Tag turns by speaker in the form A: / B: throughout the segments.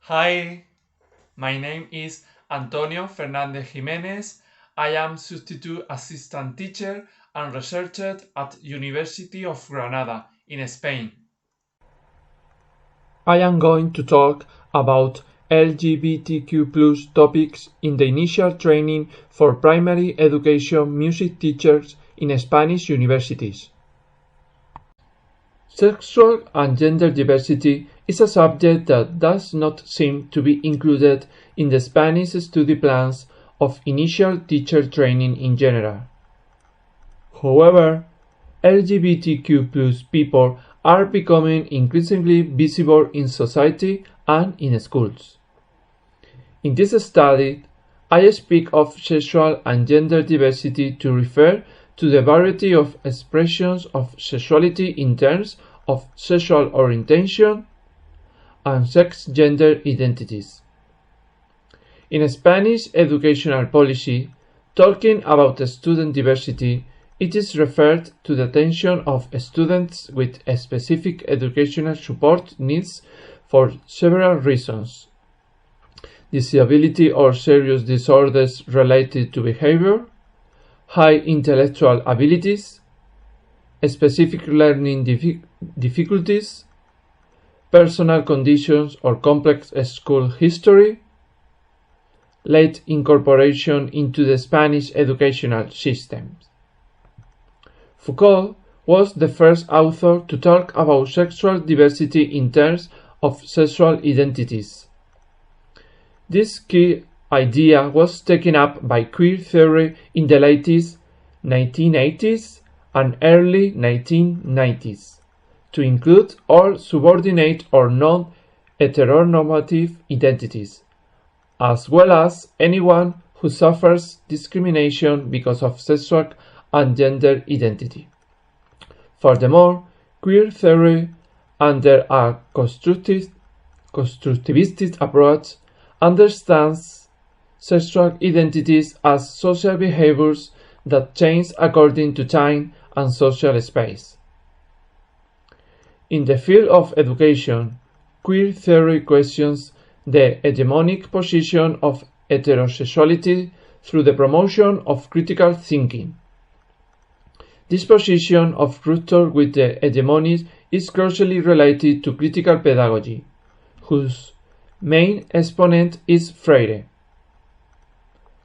A: Hi, my name is Antonio Fernandez Jimenez. I am substitute assistant teacher and researcher at University of Granada in Spain. I am going to talk about LGBTQ+ topics in the initial training for primary education music teachers in Spanish universities. Sexual and gender diversity is a subject that does not seem to be included in the Spanish study plans of initial teacher training in general. However, LGBTQ+ people are becoming increasingly visible in society and in schools. In this study, I speak of sexual and gender diversity to refer to the variety of expressions of sexuality in terms of sexual orientation and sex-gender identities. In Spanish educational policy, talking about student diversity, it is referred to the attention of students with specific educational support needs for several reasons: disability or serious disorders related to behavior, high intellectual abilities, specific learning difficulties, personal conditions or complex school history, late incorporation into the Spanish educational system. Foucault was the first author to talk about sexual diversity in terms of sexual identities. This key idea was taken up by queer theory in the late 1980s and early 1990s to include all subordinate or non-heteronormative identities, as well as anyone who suffers discrimination because of sexual and gender identity. Furthermore, queer theory, under a constructivist approach, understands sexual identities as social behaviors that change according to time and social space. In the field of education, queer theory questions the hegemonic position of heterosexuality through the promotion of critical thinking. This position of rupture with the hegemony is closely related to critical pedagogy, whose main exponent is Freire,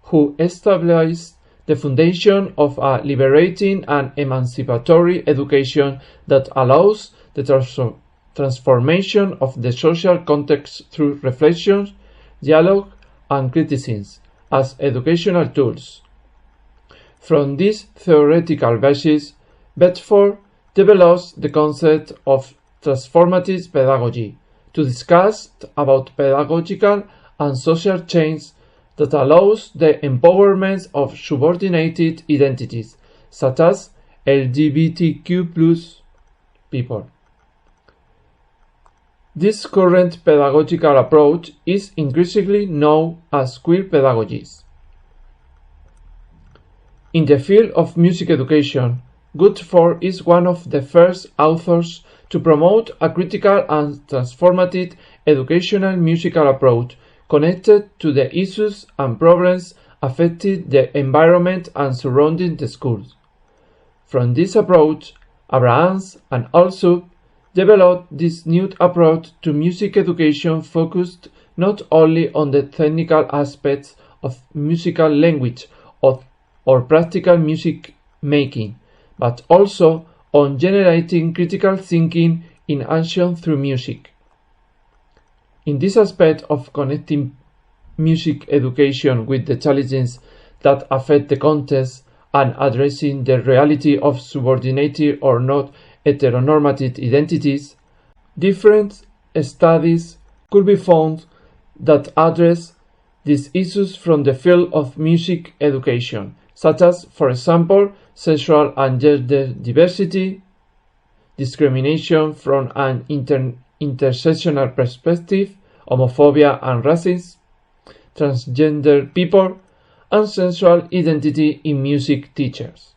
A: who established the foundation of a liberating and emancipatory education that allows the transformation of the social context through reflection, dialogue, and criticism as educational tools. From this theoretical basis, Bedford develops the concept of transformative pedagogy to discuss about pedagogical and social change that allows the empowerment of subordinated identities, such as LGBTQ+ people. This current pedagogical approach is increasingly known as queer pedagogy. In the field of music education, Bedford is one of the first authors to promote a critical and transformative educational musical approach connected to the issues and problems affecting the environment and surrounding the schools. From this approach, Abrahams and also developed this new approach to music education focused not only on the technical aspects of musical language or practical music making, but also on generating critical thinking in action through music. In this aspect of connecting music education with the challenges that affect the context and addressing the reality of subordinated or not heteronormative identities, different studies could be found that address these issues from the field of music education, such as, for example, sexual and gender diversity, discrimination from an intersectional perspective, homophobia and racism, transgender people, and sensual identity in music teachers.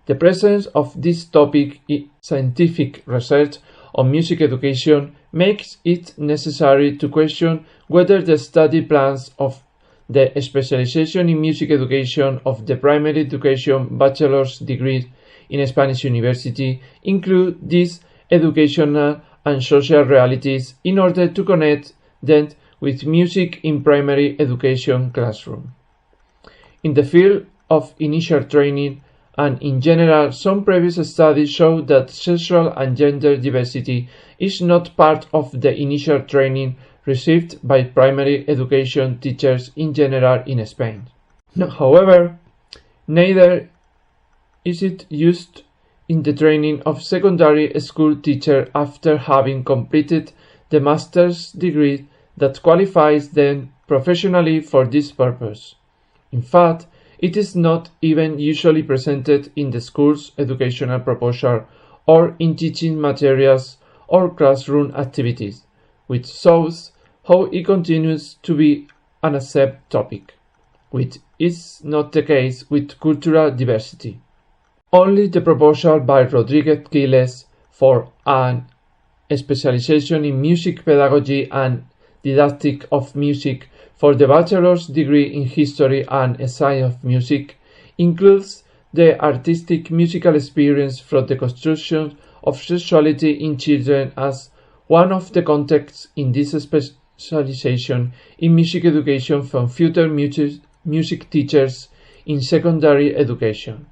A: The presence of this topic in scientific research on music education makes it necessary to question whether the study plans of the specialization in music education of the primary education bachelor's degree in Spanish university include these educational and social realities in order to connect them with music in primary education classroom. In the field of initial training, and in general, some previous studies show that sexual and gender diversity is not part of the initial training received by primary education teachers in general in Spain. However, neither is it used in the training of secondary school teachers after having completed the master's degree that qualifies them professionally for this purpose. In fact, it is not even usually presented in the school's educational proposal or in teaching materials or classroom activities, which shows how it continues to be an accepted topic, which is not the case with cultural diversity. Only the proposal by Rodriguez Quiles for an specialization in music pedagogy and didactic of music for the bachelor's degree in history and science of music includes the artistic musical experience from the construction of sexuality in children as one of the contexts in this specialization in music education from future music teachers in secondary education.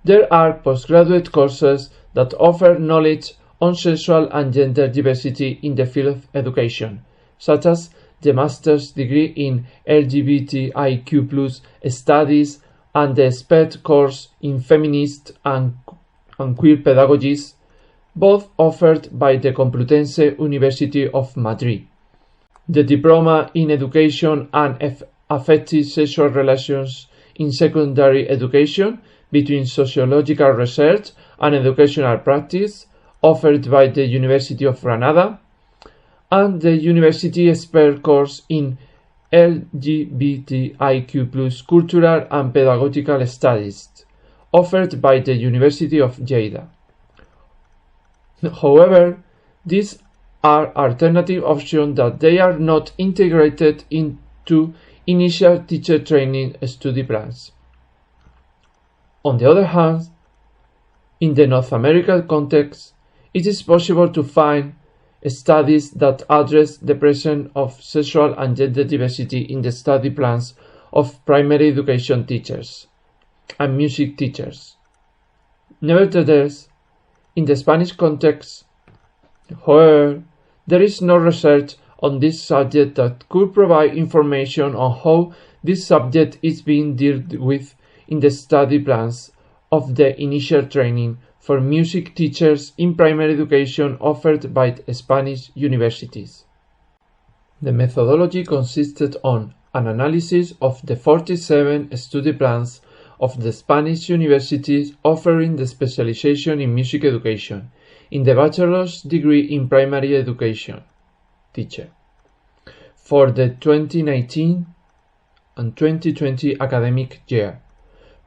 A: There are postgraduate courses that offer knowledge on sexual and gender diversity in the field of education, such as the master's degree in LGBTIQ+ studies and the SPED course in feminist and queer pedagogies, both offered by the Complutense University of Madrid. The diploma in education and affective sexual relations in secondary education between sociological research and educational practice, offered by the University of Granada, and the University Expert course in LGBTIQ+ Cultural and Pedagogical Studies, offered by the University of Lleida. However, these are alternative options that they are not integrated into initial teacher training study plans. On the other hand, in the North American context, it is possible to find studies that address the presence of sexual and gender diversity in the study plans of primary education teachers and music teachers. Nevertheless, in the Spanish context, however, there is no research on this subject that could provide information on how this subject is being dealt with in the study plans of the initial training for music teachers in primary education offered by Spanish universities. The methodology consisted on an analysis of the 47 study plans of the Spanish universities offering the specialization in music education in the bachelor's degree in primary education teacher for the 2019 and 2020 academic year.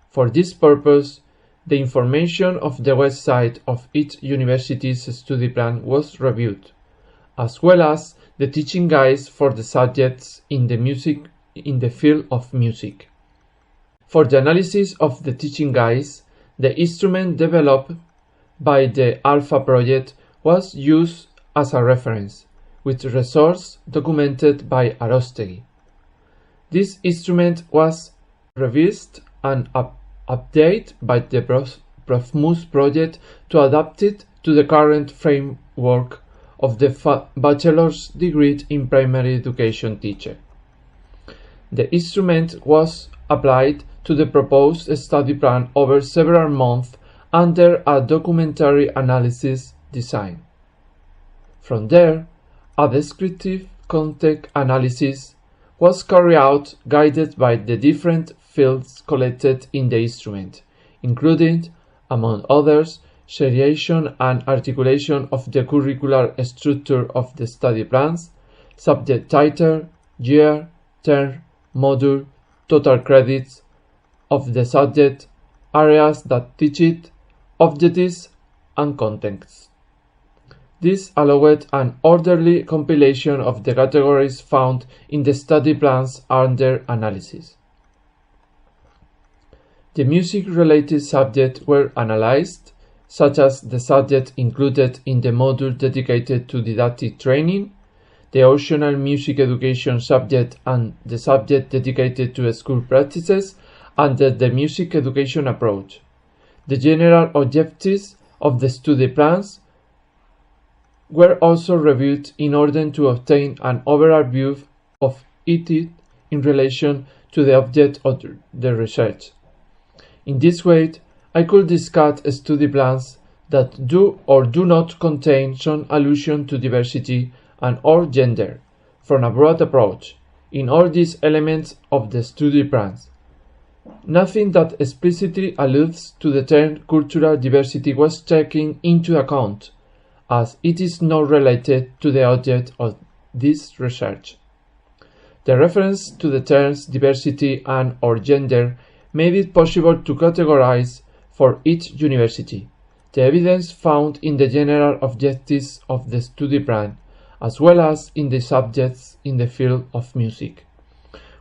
A: For this purpose, the information of the website of each university's study plan was reviewed, as well as the teaching guides for the subjects in the field of music. For the analysis of the teaching guides, the instrument developed by the Alpha project was used as a reference, with resource documented by Arostegui. This instrument was revised and updated by the Profmus project to adapt it to the current framework of the bachelor's degree in primary education teacher. The instrument was applied to the proposed study plan over several months under a documentary analysis design. From there, a descriptive content analysis was carried out guided by the different fields collected in the instrument, including, among others, seriation and articulation of the curricular structure of the study plans, subject title, year, term, module, total credits of the subject, areas that teach it, objectives, and contexts. This allowed an orderly compilation of the categories found in the study plans under analysis. The music-related subjects were analyzed, such as the subject included in the module dedicated to didactic training, the optional music education subject and the subject dedicated to school practices under the music education approach. The general objectives of the study plans were also reviewed in order to obtain an overall view of it in relation to the object of the research. In this way, I could discuss study plans that do or do not contain some allusion to diversity and/or gender, from a broad approach, in all these elements of the study plans. Nothing that explicitly alludes to the term cultural diversity was taken into account, as it is not related to the object of this research. The reference to the terms diversity and/or gender made it possible to categorize for each university the evidence found in the general objectives of the study plan, as well as in the subjects in the field of music,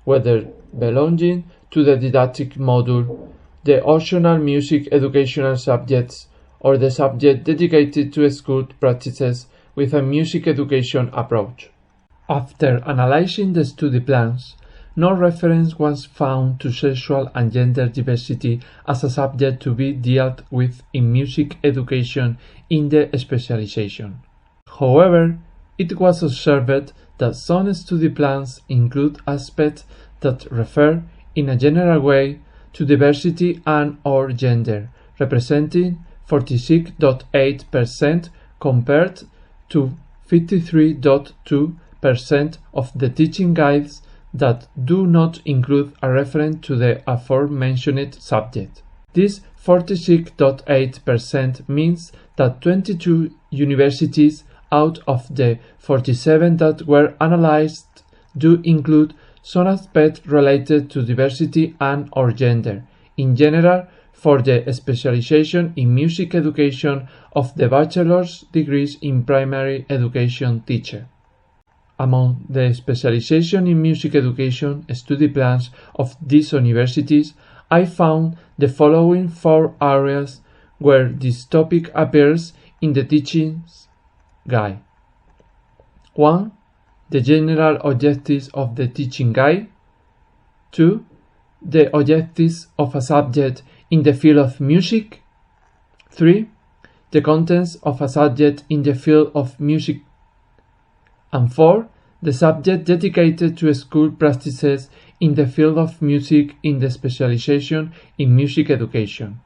A: whether belonging to the didactic module, the optional music educational subjects, or the subject dedicated to school practices with a music education approach. After analyzing the study plans, no reference was found to sexual and gender diversity as a subject to be dealt with in music education in the specialization. However, it was observed that some study plans include aspects that refer, in a general way, to diversity and/or gender, representing 46.8% compared to 53.2% of the teaching guides that do not include a reference to the aforementioned subject. This 46.8% means that 22 universities out of the 47 that were analyzed do include some aspect related to diversity and/or gender, in general for the specialization in music education of the bachelor's degrees in primary education teacher. Among the specialization in music education study plans of these universities, I found the following 4 areas where this topic appears in the teaching guide. 1. The general objectives of the teaching guide. 2. The objectives of a subject in the field of music. 3. The contents of a subject in the field of music. And 4. The subject dedicated to school practices in the field of music in the specialization in music education.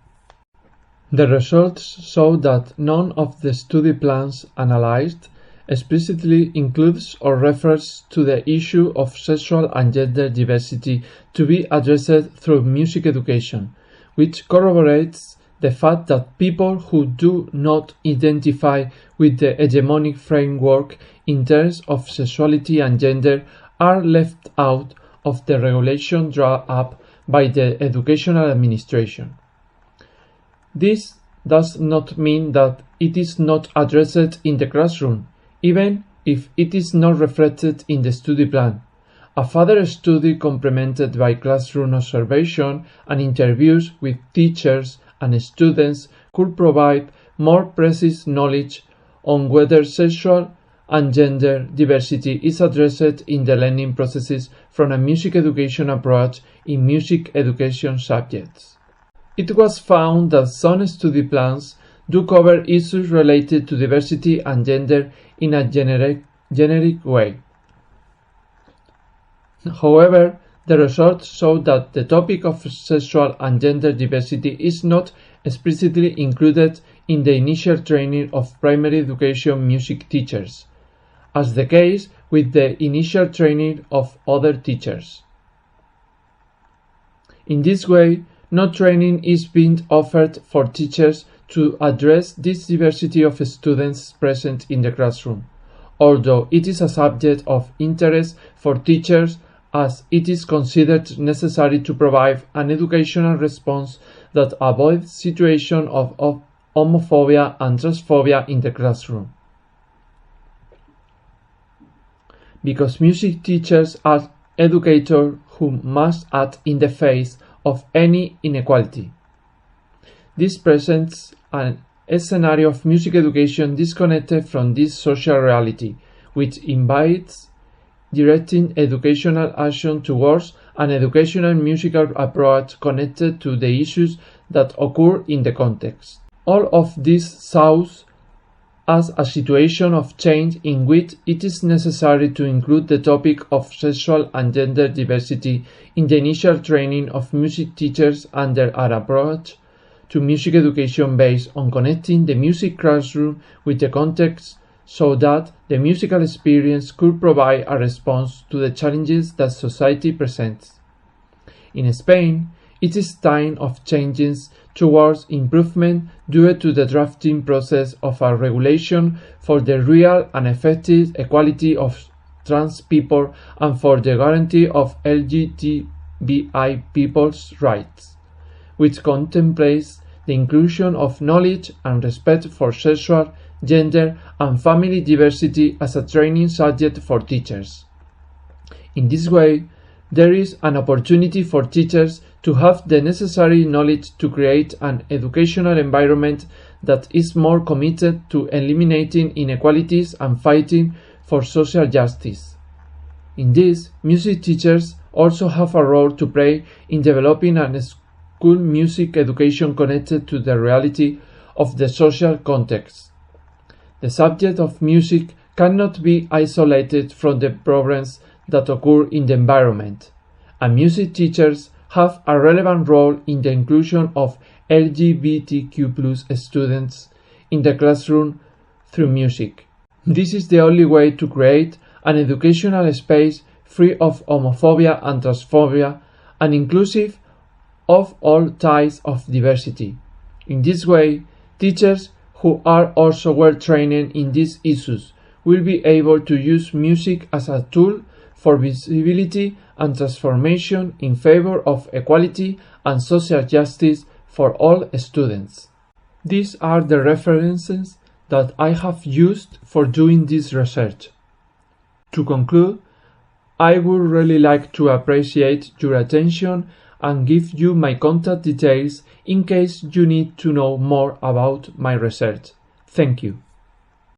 A: The results show that none of the study plans analyzed explicitly includes or refers to the issue of sexual and gender diversity to be addressed through music education, which corroborates the fact that people who do not identify with the hegemonic framework in terms of sexuality and gender are left out of the regulation drawn up by the educational administration. This does not mean that it is not addressed in the classroom, even if it is not reflected in the study plan. A further study complemented by classroom observation and interviews with teachers and students could provide more precise knowledge on whether sexual and gender diversity is addressed in the learning processes from a music education approach in music education subjects. It was found that some study plans do cover issues related to diversity and gender in a generic way. However, the results show that the topic of sexual and gender diversity is not explicitly included in the initial training of primary education music teachers, as the case with the initial training of other teachers. In this way, no training is being offered for teachers to address this diversity of students present in the classroom, although it is a subject of interest for teachers as it is considered necessary to provide an educational response that avoids situations of homophobia and transphobia in the classroom. because music teachers are educators who must act in the face of any inequality. This presents a scenario of music education disconnected from this social reality, which invites directing educational action towards an educational musical approach connected to the issues that occur in the context. All of this shows as a situation of change in which it is necessary to include the topic of sexual and gender diversity in the initial training of music teachers under an approach to music education based on connecting the music classroom with the context so that the musical experience could provide a response to the challenges that society presents. In Spain, it is time of changes towards improvement due to the drafting process of a regulation for the real and effective equality of trans people and for the guarantee of LGBTQ people's rights, which contemplates the inclusion of knowledge and respect for sexual, gender, and family diversity as a training subject for teachers. In this way, there is an opportunity for teachers to have the necessary knowledge to create an educational environment that is more committed to eliminating inequalities and fighting for social justice. In this, music teachers also have a role to play in developing a school music education connected to the reality of the social context. The subject of music cannot be isolated from the problems that occur in the environment, and music teachers have a relevant role in the inclusion of LGBTQ+ students in the classroom through music. This is the only way to create an educational space free of homophobia and transphobia and inclusive of all types of diversity. In this way, teachers who are also well trained in these issues will be able to use music as a tool for visibility and transformation in favor of equality and social justice for all students. These are the references that I have used for doing this research. To conclude, I would really like to appreciate your attention and give you my contact details in case you need to know more about my research. Thank you.